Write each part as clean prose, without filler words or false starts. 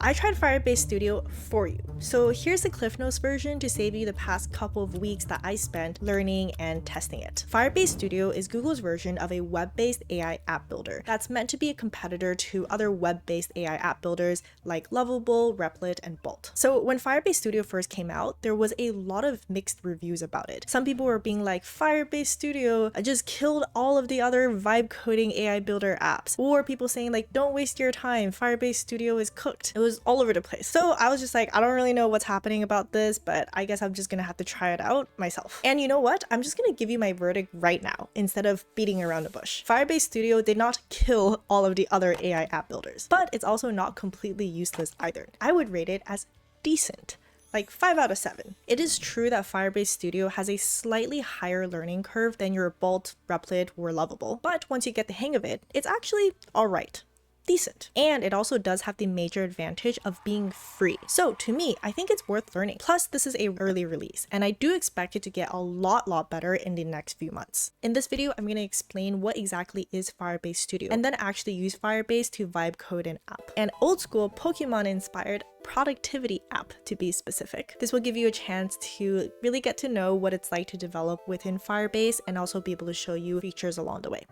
I tried Firebase Studio for you. So here's the Cliff Notes version to save you the past couple of weeks that I spent learning and testing it. Firebase Studio is Google's version of a web-based AI app builder that's meant to be a competitor to other web-based AI app builders like Lovable, Replit, and Bolt. So when Firebase Studio first came out, there was a lot of mixed reviews about it. Some people were being like, Firebase Studio just killed all of the other vibe coding AI builder apps. Or people saying like, don't waste your time, Firebase Studio is cooked. It was all over the place. So I was just like, I don't really know what's happening about this, but I guess I'm just gonna have to try it out myself. And you know what? I'm just gonna give you my verdict right now instead of beating around the bush. Firebase Studio did not kill all of the other AI app builders, but it's also not completely useless either. I would rate it as decent. Like 5 out of 7. It is true that Firebase Studio has a slightly higher learning curve than your Bolt, Replit, or Lovable, but once you get the hang of it, it's actually alright. Decent. And it also does have the major advantage of being free. So to me, I think it's worth learning. Plus, this is a early release, and I do expect it to get a lot better in the next few months. In this video, I'm going to explain what exactly is Firebase Studio, and then actually use Firebase to vibe code an app. An old school Pokemon-inspired productivity app to be specific. This will give you a chance to really get to know what it's like to develop within Firebase and also be able to show you features along the way.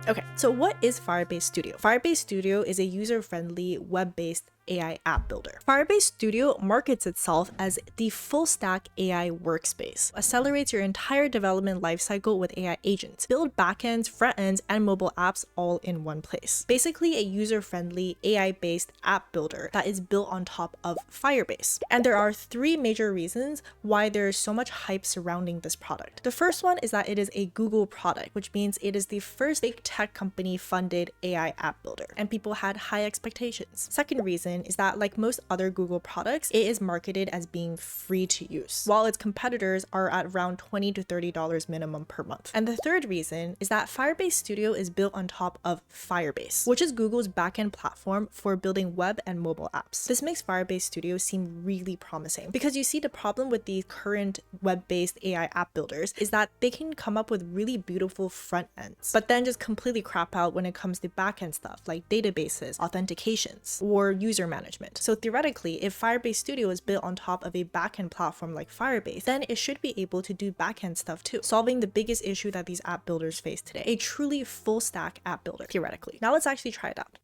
Okay, so what is Firebase Studio? Firebase Studio is a user-friendly, web-based AI app builder. Firebase Studio markets itself as the full-stack AI workspace, accelerates your entire development lifecycle with AI agents, build backends, frontends, and mobile apps all in one place. Basically, a user-friendly AI-based app builder that is built on top of Firebase. And there are 3 major reasons why there is so much hype surrounding this product. The first one is that it is a Google product, which means it is the first big tech company funded AI app builder, and people had high expectations. Second reason is that, like most other Google products, it is marketed as being free to use, while its competitors are at around $20 to $30 minimum per month. And the third reason is that Firebase Studio is built on top of Firebase, which is Google's backend platform for building web and mobile apps. This makes Firebase Studio seem really promising, because you see, the problem with the current web-based AI app builders is that they can come up with really beautiful front ends, but then just completely crap out when it comes to backend stuff like databases, authentications, or user management. So theoretically, if Firebase Studio is built on top of a backend platform like Firebase, then it should be able to do backend stuff too, solving the biggest issue that these app builders face today. A truly full stack app builder, theoretically. Now let's actually try it out.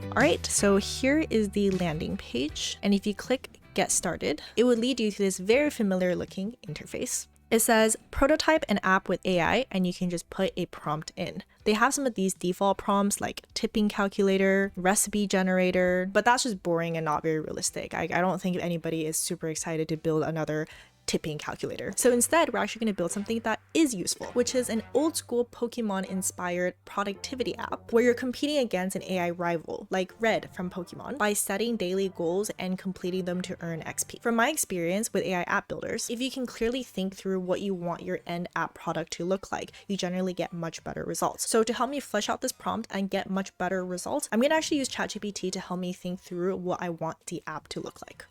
Alright, so here is the landing page, and if you click Get Started, it would lead you to this very familiar looking interface. It says prototype an app with AI, and you can just put a prompt in. They have some of these default prompts like tipping calculator, recipe generator, but that's just boring and not very realistic. I don't think anybody is super excited to build another tipping calculator. So instead, we're actually going to build something that is useful, which is an old school Pokemon inspired productivity app where you're competing against an AI rival like Red from Pokemon by setting daily goals and completing them to earn XP. From my experience with AI app builders, if you can clearly think through what you want your end app product to look like, you generally get much better results. So to help me flesh out this prompt and get much better results, I'm going to actually use ChatGPT to help me think through what I want the app to look like.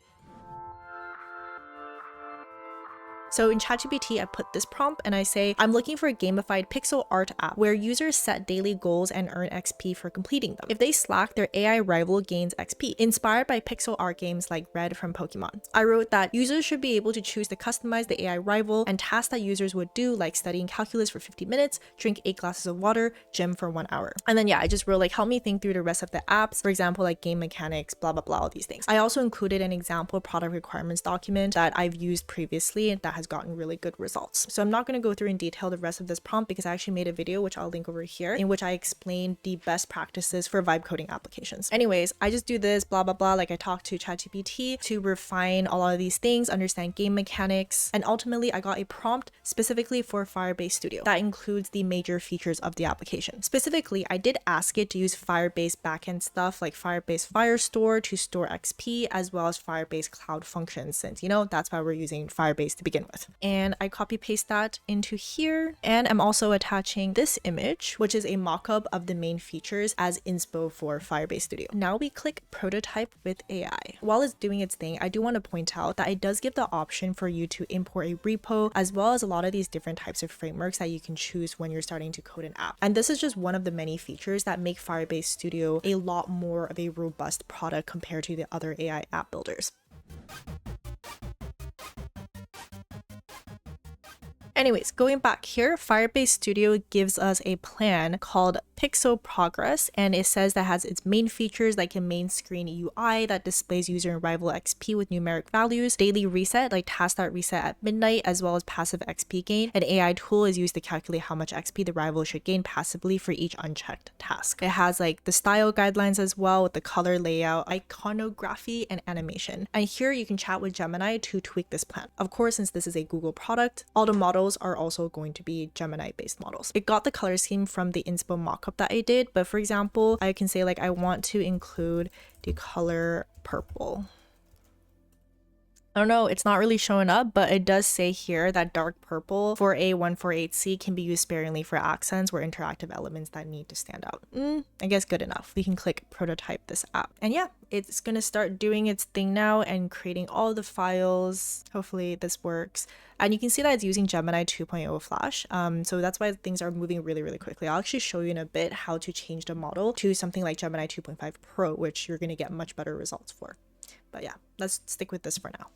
So in ChatGPT, I put this prompt and I say, I'm looking for a gamified pixel art app where users set daily goals and earn XP for completing them. If they slack, their AI rival gains XP, inspired by pixel art games like Red from Pokemon. I wrote that users should be able to choose to customize the AI rival and tasks that users would do, like studying calculus for 50 minutes, drink 8 glasses of water, gym for 1 hour. And then I just wrote like, help me think through the rest of the apps, for example, like game mechanics, blah, blah, blah, all these things. I also included an example product requirements document that I've used previously that has gotten really good results. So I'm not going to go through in detail the rest of this prompt because I actually made a video, which I'll link over here, in which I explained the best practices for vibe coding applications. Anyways, I just do this blah, blah, blah. Like I talked to ChatGPT to refine all of these things, understand game mechanics, and ultimately I got a prompt specifically for Firebase Studio that includes the major features of the application. Specifically, I did ask it to use Firebase backend stuff like Firebase Firestore to store XP, as well as Firebase cloud functions, since that's why we're using Firebase to begin with. with. And I copy paste that into here. And I'm also attaching this image, which is a mockup of the main features as inspo for Firebase Studio. Now we click prototype with AI. While it's doing its thing, I do want to point out that it does give the option for you to import a repo, as well as a lot of these different types of frameworks that you can choose when you're starting to code an app. And this is just one of the many features that make Firebase Studio a lot more of a robust product compared to the other AI app builders. Anyways, going back here, Firebase Studio gives us a plan called Pixel Progress, and it says that has its main features like a main screen UI that displays user and rival XP with numeric values, daily reset like tasks that reset at midnight, as well as passive XP gain. An AI tool is used to calculate how much XP the rival should gain passively for each unchecked task. It has like the style guidelines as well with the color layout, iconography, and animation. And here you can chat with Gemini to tweak this plan. Of course, since this is a Google product, all the models are also going to be Gemini based models. It got the color scheme from the inspo mockup that I did, but for example, I can say like I want to include the color purple. I don't know, it's not really showing up, but it does say here that dark purple for A148C can be used sparingly for accents or interactive elements that need to stand out. I guess good enough. We can click prototype this app. And yeah, it's gonna start doing its thing now and creating all the files. Hopefully this works. And you can see that it's using Gemini 2.0 Flash. So that's why things are moving really, really quickly. I'll actually show you in a bit how to change the model to something like Gemini 2.5 Pro, which you're gonna get much better results for. But yeah, let's stick with this for now.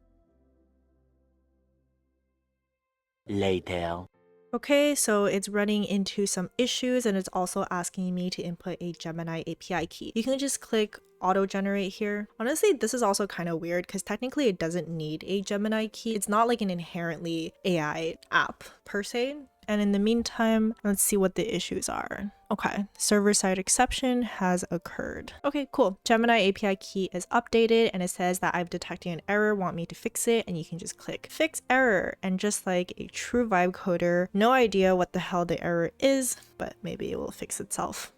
Later. Okay, so it's running into some issues and it's also asking me to input a Gemini API key. You can just click auto generate here. Honestly, this is also kind of weird because technically it doesn't need a Gemini key. It's not like an inherently AI app per se. And in the meantime, let's see what the issues are. Okay, server-side exception has occurred. Okay, cool. Gemini API key is updated and it says that I've detected an error, want me to fix it, and you can just click fix error. And just like a true vibe coder, no idea what the hell the error is, but maybe it will fix itself.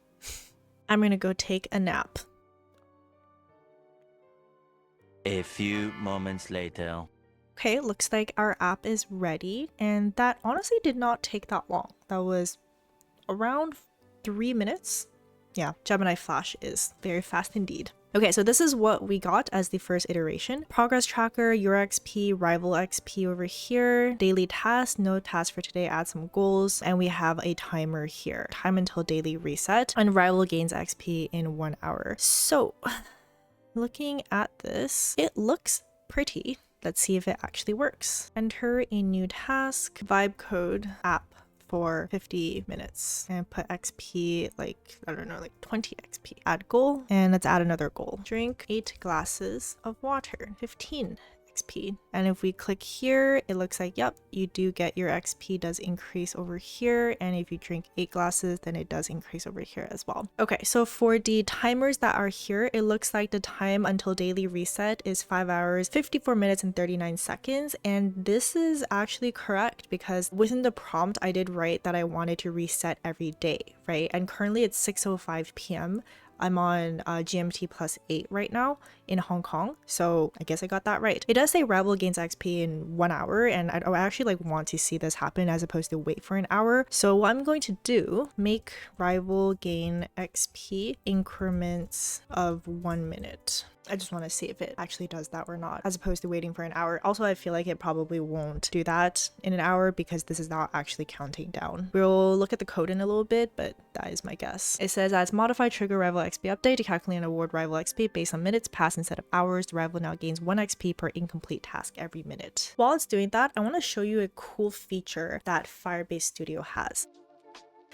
I'm gonna go take a nap. A few moments later. Okay, looks like our app is ready, and that honestly did not take that long. That was around 3 minutes. Yeah, Gemini Flash is very fast indeed. Okay, so this is what we got as the first iteration. Progress tracker, your XP, rival XP over here, daily task, no task for today, add some goals, and we have a timer here. Time until daily reset, and rival gains XP in 1 hour. So, looking at this, it looks pretty. Let's see if it actually works. Enter a new task, vibe code app for 50 minutes and put XP like, I don't know, like 20 XP. Add goal and let's add another goal. Drink 8 glasses of water, 15 XP. And if we click here, it looks like, yep, you do get your XP does increase over here. And if you drink 8 glasses, then it does increase over here as well. Okay, so for the timers that are here, it looks like the time until daily reset is 5 hours, 54 minutes and 39 seconds. And this is actually correct because within the prompt, I did write that I wanted to reset every day, right? And currently it's 6:05 p.m. I'm on GMT +8 right now in Hong Kong, so I guess I got that right. It does say rival gains XP in 1 hour, and I actually like want to see this happen as opposed to wait for an hour. So what I'm going to do, make rival gain XP increments of 1 minute. I just want to see if it actually does that or not, as opposed to waiting for an hour. Also, I feel like it probably won't do that in an hour because this is not actually counting down. We'll look at the code in a little bit, but that is my guess. It says as modify trigger rival XP update to calculate and award rival XP based on minutes passed instead of hours. The rival now gains 1 XP per incomplete task every minute. While it's doing that, I want to show you a cool feature that Firebase Studio has.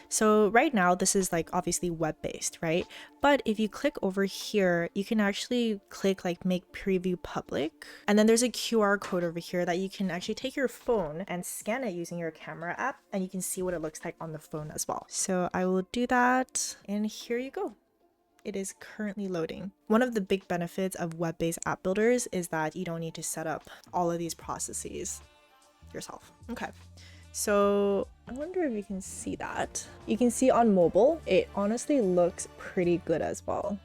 So right now, this is like obviously web-based, right? But if you click over here, you can actually click like make preview public. And then there's a QR code over here that you can actually take your phone and scan it using your camera app. And you can see what it looks like on the phone as well. So I will do that. And here you go. It is currently loading. One of the big benefits of web-based app builders is that you don't need to set up all of these processes yourself. Okay. So I wonder if you can see that. You can see on mobile, it honestly looks pretty good as well.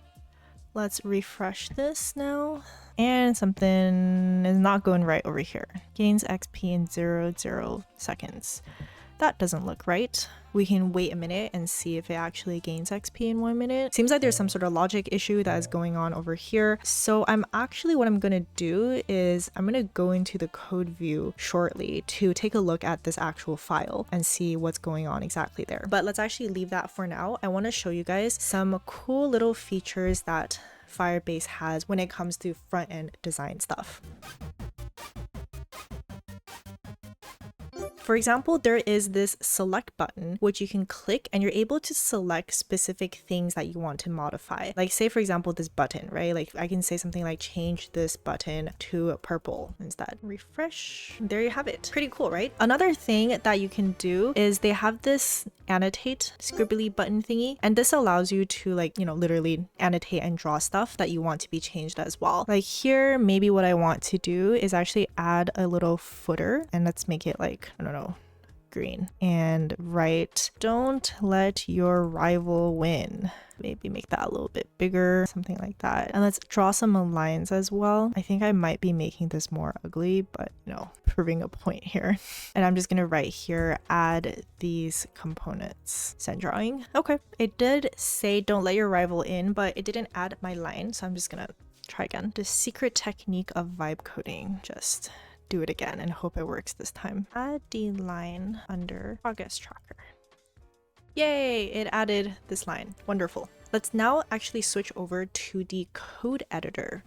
let's refresh this now. And something is not going right over here. Gains XP in 0.0 seconds. That doesn't look right. We can wait a minute and see if it actually gains XP in 1 minute. Seems like there's some sort of logic issue that is going on over here. So what I'm gonna do is I'm gonna go into the code view shortly to take a look at this actual file and see what's going on exactly there. But let's actually leave that for now. I wanna show you guys some cool little features that Firebase has when it comes to front-end design stuff. For example, there is this select button, which you can click and you're able to select specific things that you want to modify. Like say, for example, this button, right? Like I can say something like change this button to purple instead. Refresh. There you have it. Pretty cool, right? Another thing that you can do is they have this annotate scribbly button thingy. And this allows you to literally annotate and draw stuff that you want to be changed as well. Like here, maybe what I want to do is actually add a little footer and let's make it like, I don't know, green and write, don't let your rival win. Maybe make that a little bit bigger, something like that. And let's draw some lines as well. I think I might be making this more ugly, but proving a point here. And I'm just gonna write here, add these components. Send drawing. Okay, it did say don't let your rival in, but it didn't add my line. So I'm just gonna try again. The secret technique of vibe coding. Just do it again and hope it works this time. Add the line under progress tracker. Yay, it added this line. Wonderful. Let's now actually switch over to the code editor.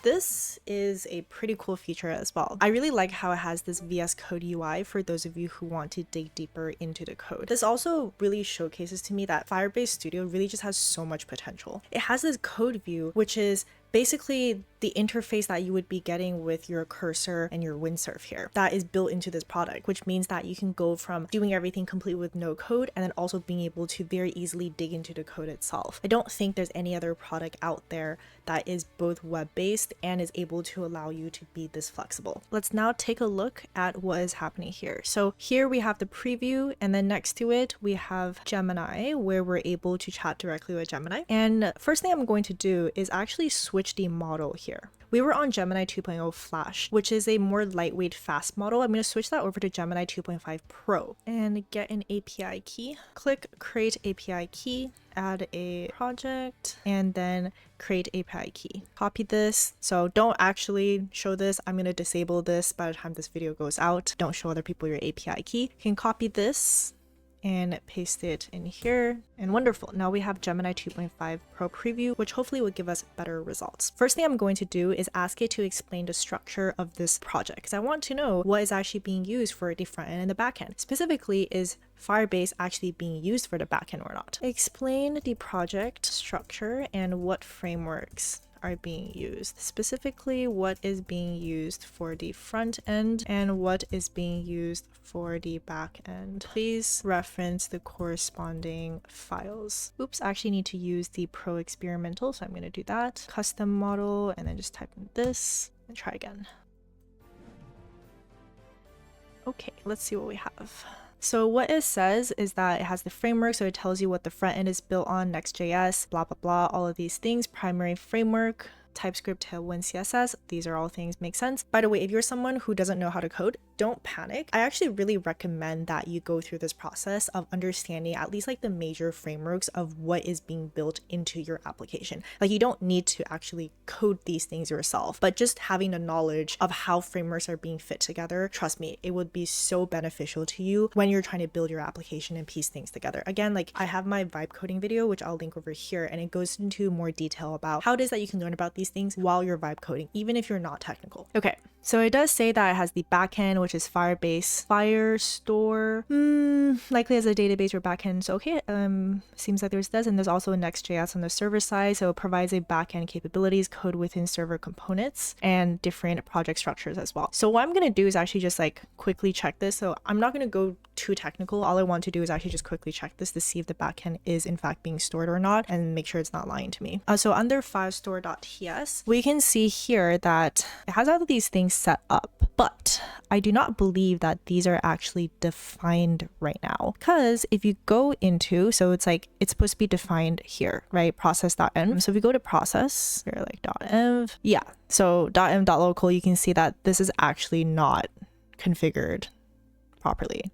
This is a pretty cool feature as well. I really like how it has this VS Code UI for those of you who want to dig deeper into the code. This also really showcases to me that Firebase Studio really just has so much potential. It has this code view, which is basically the interface that you would be getting with your cursor and your windsurf here that is built into this product, which means that you can go from doing everything completely with no code and then also being able to very easily dig into the code itself. I don't think there's any other product out there that is both web-based and is able to allow you to be this flexible. Let's now take a look at what is happening here. So here we have the preview, and then next to it we have Gemini, where we're able to chat directly with Gemini. And first thing I'm going to do is actually switch the model here. We were on Gemini 2.0 Flash, which is a more lightweight fast model. I'm going to switch that over to Gemini 2.5 Pro and get an API key. Click create API key, add a project, and then create API key. Copy this. So don't actually show this. I'm going to disable this by the time this video goes out. Don't show other people your API key. You can copy this and paste it in here, and wonderful. Now we have Gemini 2.5 Pro preview, which hopefully will give us better results. First thing I'm going to do is ask it to explain the structure of this project, because I want to know what is actually being used for the front end and the back end. Specifically, is Firebase actually being used for the back end or not? Explain the project structure and what frameworks are being used. Specifically, what is being used for the front end and what is being used for the back end. Please reference the corresponding files. Oops, I actually need to use the Pro experimental, so I'm going to do that. Custom model, and then just type in this and try again. Okay, let's see what we have. So what it says is that it has the framework, so it tells you what the front end is built on, Next.js, blah, blah, blah, all of these things, primary framework, TypeScript, Tailwind, CSS. These are all things make sense. By the way, if you're someone who doesn't know how to code, don't panic. I actually really recommend that you go through this process of understanding at least like the major frameworks of what is being built into your application. Like you don't need to actually code these things yourself, but just having the knowledge of how frameworks are being fit together, trust me, it would be so beneficial to you when you're trying to build your application and piece things together. Again, like I have my vibe coding video, which I'll link over here, and it goes into more detail about how it is that you can learn about these things while you're vibe coding, even if you're not technical. Okay, so it does say that it has the backend, which is Firebase, Firestore, likely as a database or backend. So okay, seems like there's this, and there's also a Next.js on the server side. So it provides a backend capabilities, code within server components, and different project structures as well. So what I'm gonna do is actually just like quickly check this. So I'm not gonna go too technical. All I want to do is actually just quickly check this to see if the backend is in fact being stored or not, and make sure it's not lying to me. So under firestore.ts, we can see here that it has all of these things set up, but I do not believe that these are actually defined right now. Because if you go into, so it's like, it's supposed to be defined here, right? Process.env. So if we go to process, here like .env, yeah. So .env.local, you can see that this is actually not configured properly.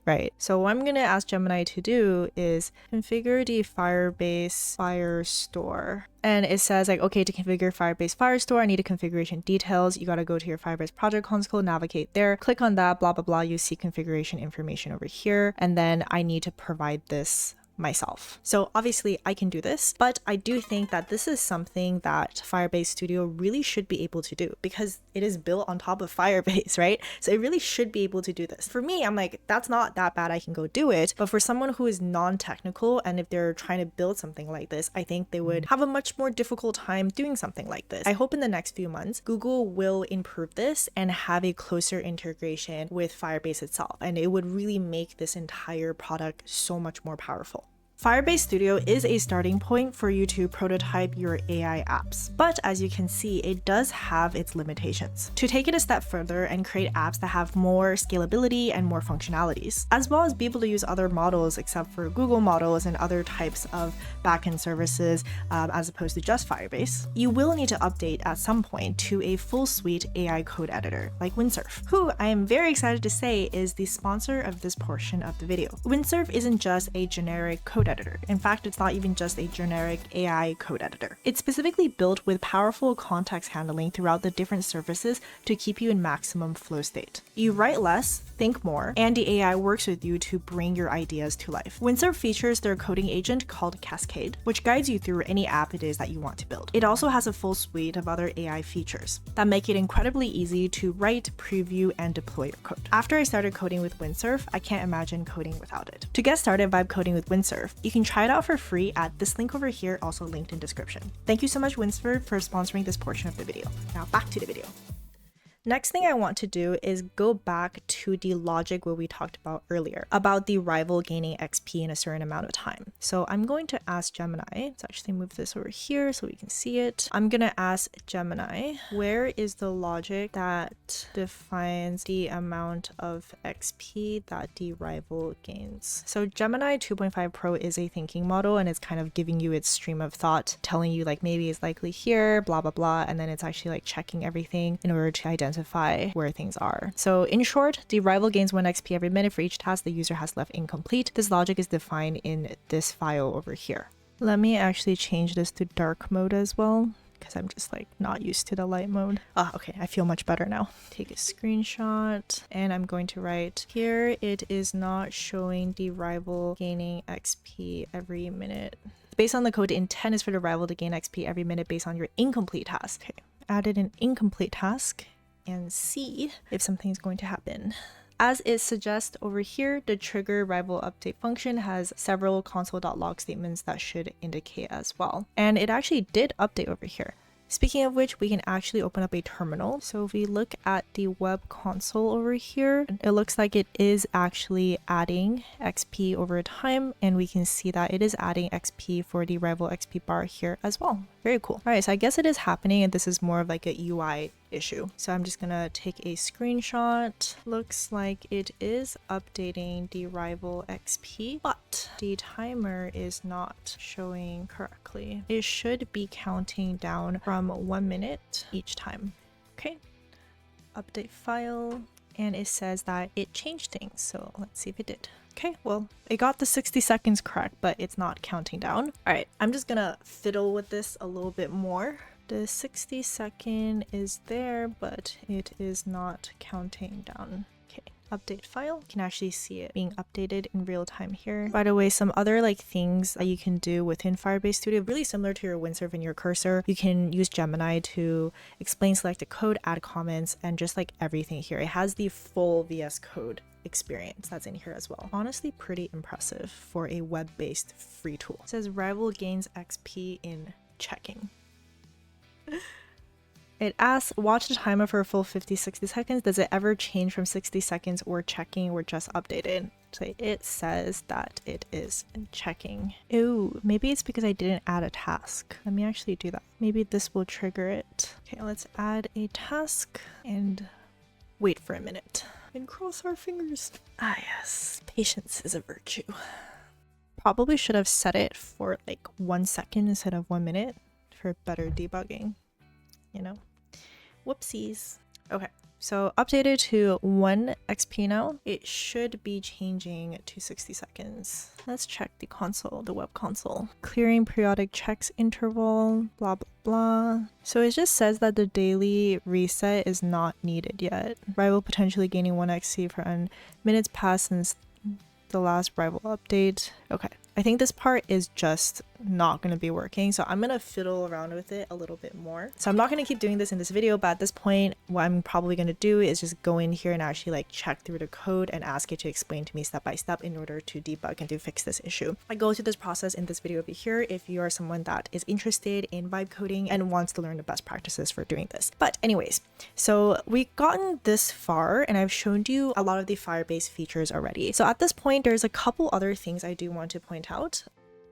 Right, so what I'm going to ask Gemini to do is configure the Firebase Firestore. And it says like, okay, to configure Firebase Firestore, I need a configuration details. You got to go to your Firebase project console, navigate there, click on that, blah, blah, blah. You see configuration information over here. And then I need to provide this myself. So obviously I can do this, but I do think that this is something that Firebase Studio really should be able to do because it is built on top of Firebase, right? So it really should be able to do this. For me, I'm like, that's not that bad, I can go do it. But for someone who is non-technical and if they're trying to build something like this, I think they would have a much more difficult time doing something like this. I hope in the next few months, Google will improve this and have a closer integration with Firebase itself. And it would really make this entire product so much more powerful. Firebase Studio is a starting point for you to prototype your AI apps, but as you can see, it does have its limitations. To take it a step further and create apps that have more scalability and more functionalities, as well as be able to use other models except for Google models and other types of backend services as opposed to just Firebase, you will need to update at some point to a full suite AI code editor like Windsurf, who I am very excited to say is the sponsor of this portion of the video. Windsurf isn't just a generic code editor. In fact, it's not even just a generic AI code editor. It's specifically built with powerful context handling throughout the different surfaces to keep you in maximum flow state. You write less, think more, and the AI works with you to bring your ideas to life. Windsurf features their coding agent called Cascade, which guides you through any app it is that you want to build. It also has a full suite of other AI features that make it incredibly easy to write, preview, and deploy your code. After I started coding with Windsurf, I can't imagine coding without it. To get started vibe coding with Windsurf, you can try it out for free at this link over here, also linked in description. Thank you so much, Windsurf, for sponsoring this portion of the video. Now back to the video. Next thing I want to do is go back to the logic what we talked about earlier about the rival gaining XP in a certain amount of time. So I'm going to ask Gemini, let's actually move this over here so we can see it. I'm going to ask Gemini, where is the logic that defines the amount of XP that the rival gains? So Gemini 2.5 Pro is a thinking model and it's kind of giving you its stream of thought, telling you like maybe it's likely here, blah, blah, blah. And then it's actually like checking everything in order to identify where things are. So in short, the rival gains 1 XP every minute for each task the user has left incomplete. This logic is defined in this file over here. Let me actually change this to dark mode as well, because I'm just like not used to the light mode. Okay, I feel much better now. Take a screenshot and I'm going to write here, it is not showing the rival gaining XP every minute. Based on the code, the intent is for the rival to gain XP every minute based on your incomplete task. Okay, added an incomplete task and see if something is going to happen. As it suggests over here, the trigger rival update function has several console.log statements that should indicate as well. And it actually did update over here. Speaking of which, we can actually open up a terminal. So if we look at the web console over here, it looks like it is actually adding XP over time. And we can see that it is adding XP for the rival XP bar here as well. Very cool. All right, so I guess it is happening and this is more of like a UI issue. So I'm just gonna take a screenshot. Looks like it is updating the rival XP, but the timer is not showing correctly. It should be counting down from 1 minute each time. Okay, update file, and it says that it changed things. So let's see if it did. Okay, well, it got the 60 seconds correct, but it's not counting down. All right, I'm just gonna fiddle with this a little bit more. The 60 second is there, but it is not counting down. Okay, update file. You can actually see it being updated in real time here. By the way, some other like things that you can do within Firebase Studio, really similar to your Windsurf and your cursor. You can use Gemini to explain selected code, add comments, and just like everything here. It has the full VS Code experience that's in here as well. Honestly, pretty impressive for a web-based free tool. It says rival gains XP in checking. It asks, watch the timer for a full 50-60 seconds. Does it ever change from 60 seconds or checking or just updated? So it says that it is checking. Ew, maybe it's because I didn't add a task. Let me actually do that. Maybe this will trigger it. Okay, let's add a task and wait for a minute. and cross our fingers. Ah yes, patience is a virtue. Probably should have set it for like 1 second instead of 1 minute for better debugging, you know? Whoopsies. Okay, so updated to 1 XP now. It should be changing to 60 seconds. Let's check the console, the web console. Clearing periodic checks interval, blah, blah, blah. So it just says that the daily reset is not needed yet. Rival potentially gaining 1 XP for minutes passed since the last rival update. Okay, I think this part is just not going to be working, so I'm going to fiddle around with it a little bit more. So I'm not going to keep doing this in this video, but at this point what I'm probably going to do is just go in here and actually like check through the code and ask it to explain to me step by step in order to debug and to fix this issue. I go through this process in this video over here if you are someone that is interested in vibe coding and wants to learn the best practices for doing this. But anyways, so we've gotten this far and I've shown you a lot of the Firebase features already. So at this point there's a couple other things I do want to point out.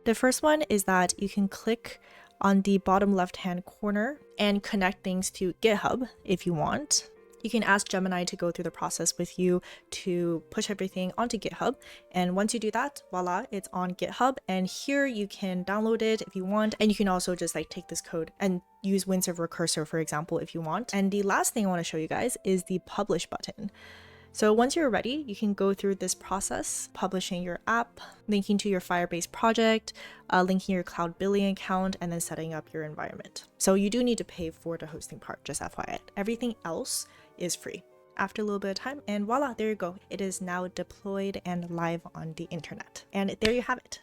The first one is that you can click on the bottom left hand corner and connect things to GitHub if you want. You can ask Gemini to go through the process with you to push everything onto GitHub. And once you do that, voila, it's on GitHub. And here you can download it if you want. And you can also just like take this code and use Windsurfer Cursor, for example, if you want. And the last thing I want to show you guys is the publish button. So once you're ready, you can go through this process, publishing your app, linking to your Firebase project, linking your cloud billing account, and then setting up your environment. So you do need to pay for the hosting part, just FYI. Everything else is free. After a little bit of time, and voila, there you go. It is now deployed and live on the internet. And there you have it.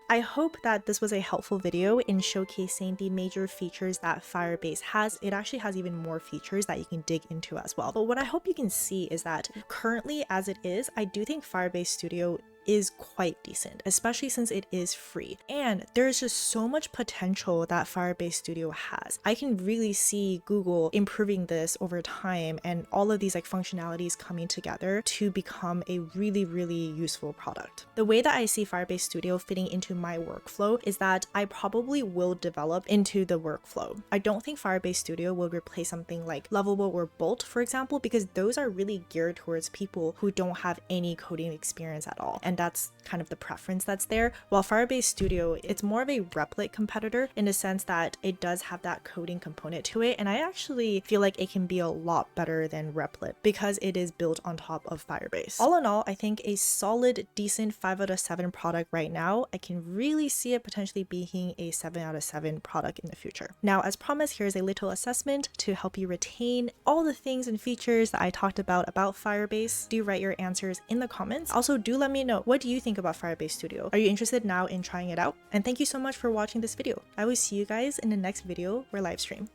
I hope that this was a helpful video in showcasing the major features that Firebase has. It actually has even more features that you can dig into as well. But what I hope you can see is that currently as it is, I do think Firebase Studio is quite decent, especially since it is free. And there's just so much potential that Firebase Studio has. I can really see Google improving this over time and all of these like functionalities coming together to become a really, really useful product. The way that I see Firebase Studio fitting into my workflow is that I probably will develop into the workflow. I don't think Firebase Studio will replace something like Lovable or Bolt, for example, because those are really geared towards people who don't have any coding experience at all. And that's kind of the preference that's there. While Firebase Studio, it's more of a Replit competitor in the sense that it does have that coding component to it. And I actually feel like it can be a lot better than Replit because it is built on top of Firebase. All in all, I think a solid, decent 5 out of 7 product right now. I can really see it potentially being a 7 out of 7 product in the future. Now, as promised, here's a little assessment to help you retain all the things and features that I talked about Firebase. Do write your answers in the comments. Also, do let me know, what do you think about Firebase Studio? Are you interested now in trying it out? And thank you so much for watching this video. I will see you guys in the next video or live stream.